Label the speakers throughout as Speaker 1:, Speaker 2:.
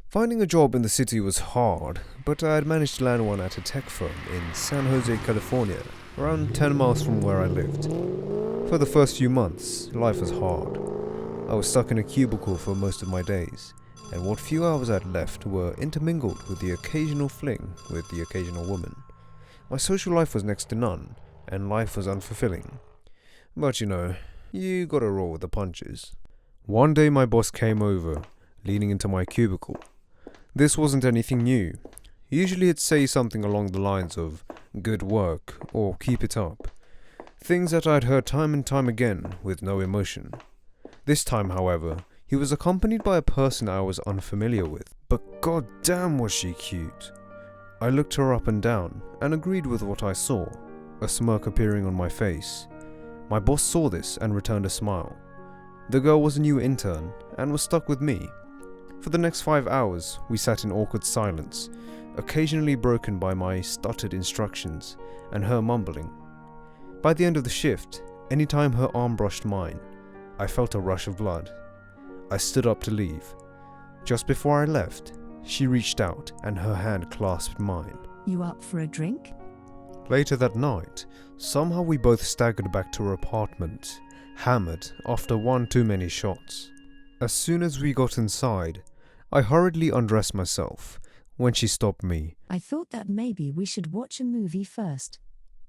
Speaker 1: Finding a job in the city was hard, but I had managed to land one at a tech firm in San Jose, California, around 10 miles from where I lived. For the first few months, life was hard. I was stuck in a cubicle for most of my days, and what few hours I had left were intermingled with the occasional fling with the occasional woman. My social life was next to none, and life was unfulfilling. But you gotta roll with the punches. One day my boss came over, leaning into my cubicle. This wasn't anything new. Usually it'd say something along the lines of, "Good work," or "Keep it up." Things that I'd heard time and time again, with no emotion. This time, however, he was accompanied by a person I was unfamiliar with. But goddamn was she cute. I looked her up and down, and agreed with what I saw, a smirk appearing on my face. My boss saw this and returned a smile. The girl was a new intern, and was stuck with me. For the next 5 hours, we sat in awkward silence, occasionally broken by my stuttered instructions and her mumbling. By the end of the shift, any time her arm brushed mine, I felt a rush of blood. I stood up to leave. Just before I left, she reached out and her hand clasped mine.
Speaker 2: "You up for a drink?"
Speaker 1: Later that night, somehow we both staggered back to her apartment, hammered after one too many shots. As soon as we got inside, I hurriedly undressed myself when she stopped me.
Speaker 2: "I thought that maybe we should watch a movie first."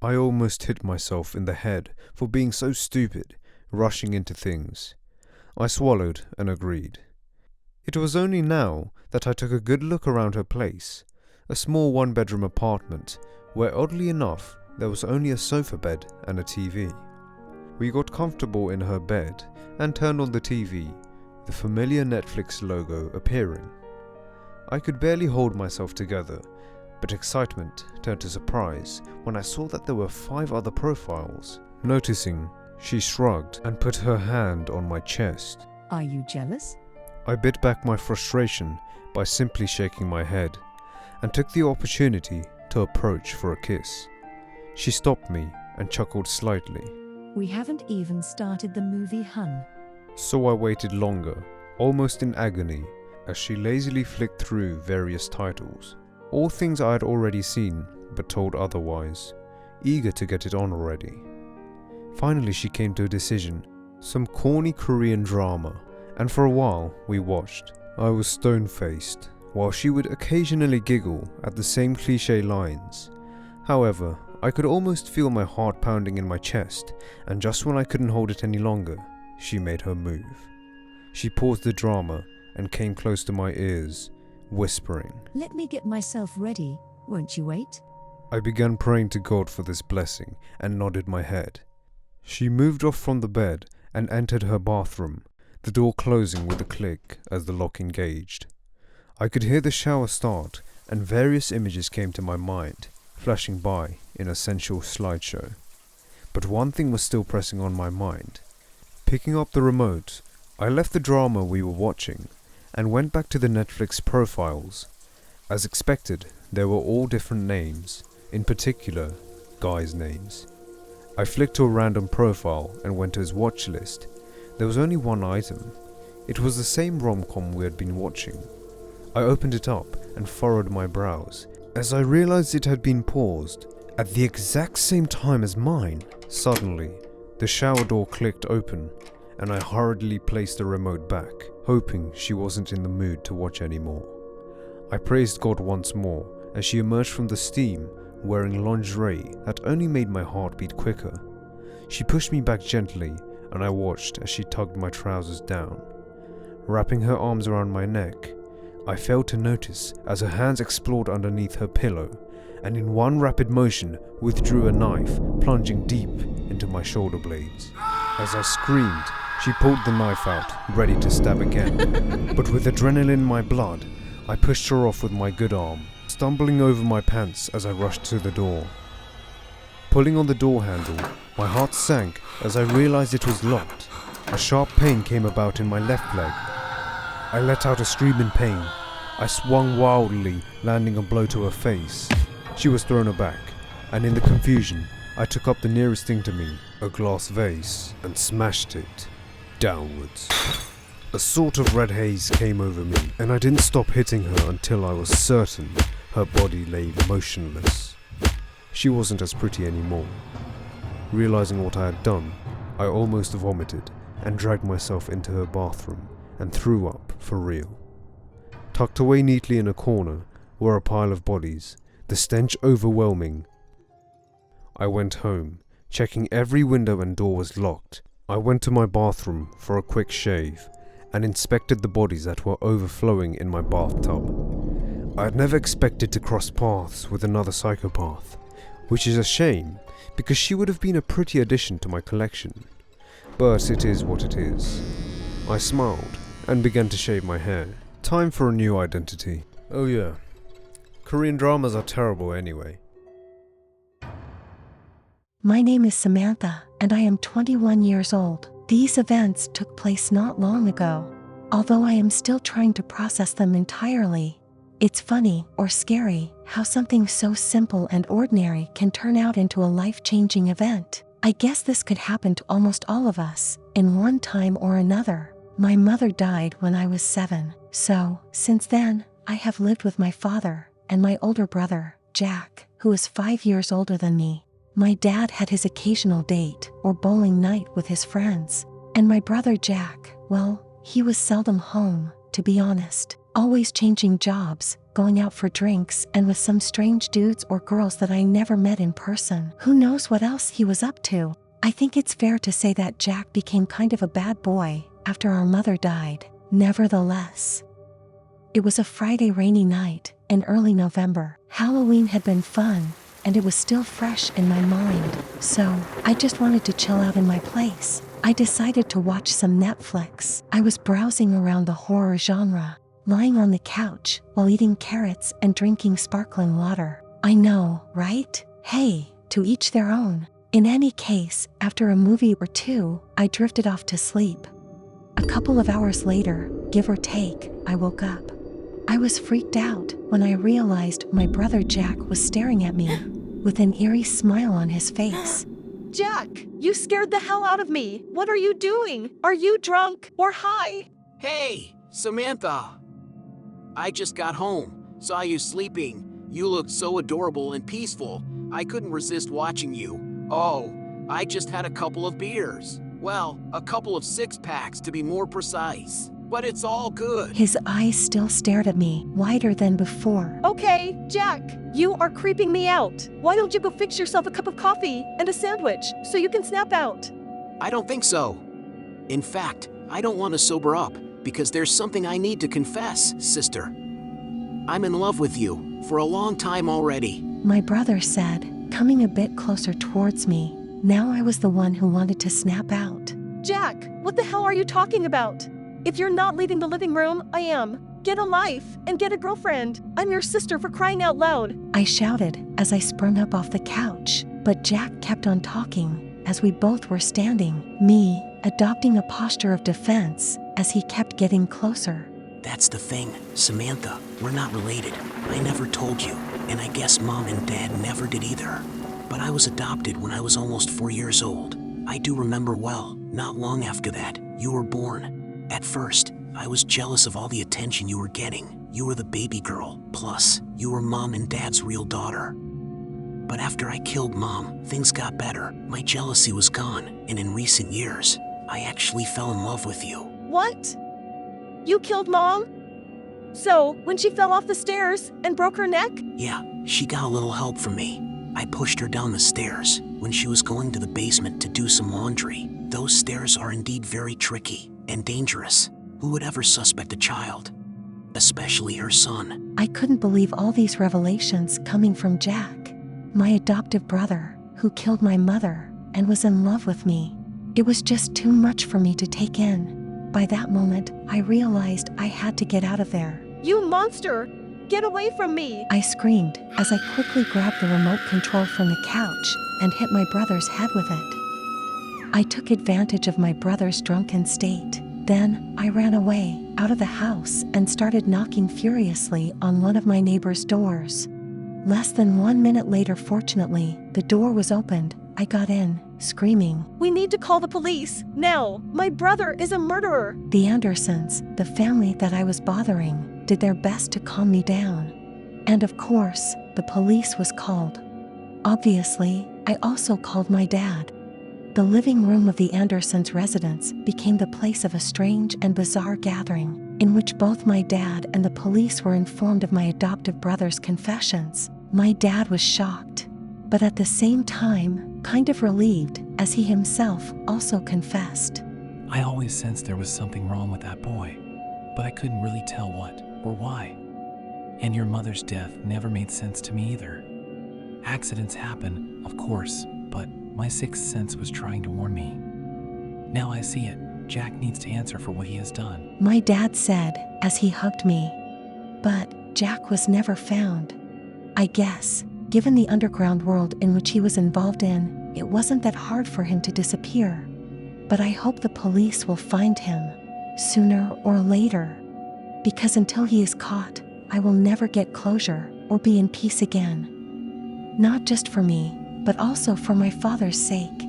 Speaker 1: I almost hit myself in the head for being so stupid, rushing into things. I swallowed and agreed. It was only now that I took a good look around her place, a small one-bedroom apartment where oddly enough there was only a sofa bed and a TV. We got comfortable in her bed and turned on the TV, the familiar Netflix logo appearing. I could barely hold myself together, but excitement turned to surprise when I saw that there were 5 other profiles. Noticing, she shrugged and put her hand on my chest.
Speaker 2: "Are you jealous?"
Speaker 1: I bit back my frustration by simply shaking my head, and took the opportunity to approach for a kiss. She stopped me and chuckled slightly.
Speaker 2: "We haven't even started the movie, hun."
Speaker 1: So I waited longer, almost in agony, as she lazily flicked through various titles. All things I had already seen, but told otherwise, eager to get it on already. Finally she came to a decision, some corny Korean drama, and for a while we watched. I was stone-faced, while she would occasionally giggle at the same cliché lines. However, I could almost feel my heart pounding in my chest, and just when I couldn't hold it any longer, she made her move. She paused the drama and came close to my ears, whispering,
Speaker 2: "Let me get myself ready, won't you wait?"
Speaker 1: I began praying to God for this blessing and nodded my head. She moved off from the bed and entered her bathroom, the door closing with a click as the lock engaged. I could hear the shower start and various images came to my mind, flashing by in a sensual slideshow. But one thing was still pressing on my mind. Picking up the remote, I left the drama we were watching and went back to the Netflix profiles. As expected, they were all different names, in particular, guys' names. I flicked to a random profile and went to his watch list. There was only one item. It was the same rom-com we had been watching. I opened it up and furrowed my brows as I realized it had been paused at the exact same time as mine. Suddenly, the shower door clicked open and I hurriedly placed the remote back, hoping she wasn't in the mood to watch anymore. I praised God once more as she emerged from the steam wearing lingerie that only made my heart beat quicker. She pushed me back gently and I watched as she tugged my trousers down. Wrapping her arms around my neck, I failed to notice as her hands explored underneath her pillow and in one rapid motion withdrew a knife, plunging deep into my shoulder blades. As I screamed, she pulled the knife out, ready to stab again. But with adrenaline in my blood, I pushed her off with my good arm, stumbling over my pants as I rushed to the door. Pulling on the door handle, my heart sank as I realized it was locked. A sharp pain came about in my left leg. I let out a scream in pain. I swung wildly, landing a blow to her face. She was thrown aback, and in the confusion, I took up the nearest thing to me, a glass vase, and smashed it downwards. A sort of red haze came over me, and I didn't stop hitting her until I was certain her body lay motionless. She wasn't as pretty anymore. Realizing what I had done, I almost vomited and dragged myself into her bathroom and threw up for real. Tucked away neatly in a corner were a pile of bodies, the stench overwhelming. I went home, checking every window and door was locked. I went to my bathroom for a quick shave and inspected the bodies that were overflowing in my bathtub. I had never expected to cross paths with another psychopath, which is a shame because she would have been a pretty addition to my collection. But it is what it is. I smiled and began to shave my hair. Time for a new identity. Oh yeah, Korean dramas are terrible anyway.
Speaker 3: My name is Samantha, and I am 21 years old. These events took place not long ago. Although I am still trying to process them entirely, it's funny or scary how something so simple and ordinary can turn out into a life-changing event. I guess this could happen to almost all of us, in one time or another. My mother died when I was 7, so, since then, I have lived with my father and my older brother, Jack, who is 5 years older than me. My dad had his occasional date or bowling night with his friends, and my brother Jack, well, he was seldom home, to be honest, always changing jobs, going out for drinks, and with some strange dudes or girls that I never met in person. Who knows what else he was up to? I think it's fair to say that Jack became kind of a bad boy after our mother died. Nevertheless, it was a Friday rainy night in early November. Halloween had been fun, and it was still fresh in my mind, so I just wanted to chill out in my place. I decided to watch some Netflix. I was browsing around the horror genre, lying on the couch while eating carrots and drinking sparkling water. I know, right? Hey, to each their own. In any case, after a movie or two, I drifted off to sleep. A couple of hours later, give or take, I woke up. I was freaked out when I realized my brother Jack was staring at me with an eerie smile on his face.
Speaker 4: Jack, you scared the hell out of me. What are you doing? Are you drunk or high?
Speaker 5: Hey, Samantha. I just got home, saw you sleeping. You looked so adorable and peaceful. I couldn't resist watching you. Oh, I just had a couple of beers. Well, a couple of 6-packs to be more precise. But it's all good.
Speaker 3: His eyes still stared at me, wider than before.
Speaker 4: Okay, Jack, you are creeping me out. Why don't you go fix yourself a cup of coffee and a sandwich so you can snap out?
Speaker 5: I don't think so. In fact, I don't want to sober up because there's something I need to confess, sister. I'm in love with you for a long time already.
Speaker 3: My brother said, coming a bit closer towards me. Now I was the one who wanted to snap out.
Speaker 4: Jack, what the hell are you talking about? If you're not leaving the living room, I am. Get a life and get a girlfriend. I'm your sister for crying out loud.
Speaker 3: I shouted as I sprung up off the couch, but Jack kept on talking as we both were standing, me adopting a posture of defense as he kept getting closer.
Speaker 5: That's the thing, Samantha. We're not related. I never told you, and I guess Mom and Dad never did either. But I was adopted when I was almost 4 years old. I do remember well, not long after that, you were born. At first, I was jealous of all the attention you were getting. You were the baby girl, plus, you were Mom and Dad's real daughter. But after I killed Mom, things got better. My jealousy was gone, and in recent years, I actually fell in love with you.
Speaker 4: What? You killed Mom? So, when she fell off the stairs and broke her neck?
Speaker 5: Yeah, she got a little help from me. I pushed her down the stairs when she was going to the basement to do some laundry. Those stairs are indeed very tricky and dangerous. Who would ever suspect a child? Especially her son.
Speaker 3: I couldn't believe all these revelations coming from Jack, my adoptive brother, who killed my mother and was in love with me. It was just too much for me to take in. By that moment, I realized I had to get out of there.
Speaker 4: You monster! Get away from me!
Speaker 3: I screamed as I quickly grabbed the remote control from the couch and hit my brother's head with it. I took advantage of my brother's drunken state. Then, I ran away, out of the house, and started knocking furiously on one of my neighbor's doors. Less than 1 minute later, fortunately, the door was opened. I got in, screaming.
Speaker 4: We need to call the police, now! My brother is a murderer!
Speaker 3: The Andersons, the family that I was bothering, did their best to calm me down. And of course, the police was called. Obviously, I also called my dad. The living room of the Andersons' residence became the place of a strange and bizarre gathering, in which both my dad and the police were informed of my adoptive brother's confessions. My dad was shocked, but at the same time, kind of relieved, as he himself also confessed.
Speaker 6: I always sensed there was something wrong with that boy, but I couldn't really tell what or why. And your mother's death never made sense to me either. Accidents happen, of course, but my sixth sense was trying to warn me. Now I see it. Jack needs to answer for what he has done.
Speaker 3: My dad said, as he hugged me. But Jack was never found. I guess, given the underground world in which he was involved in, it wasn't that hard for him to disappear. But I hope the police will find him, sooner or later. Because until he is caught, I will never get closure or be in peace again. Not just for me, but also for my father's sake.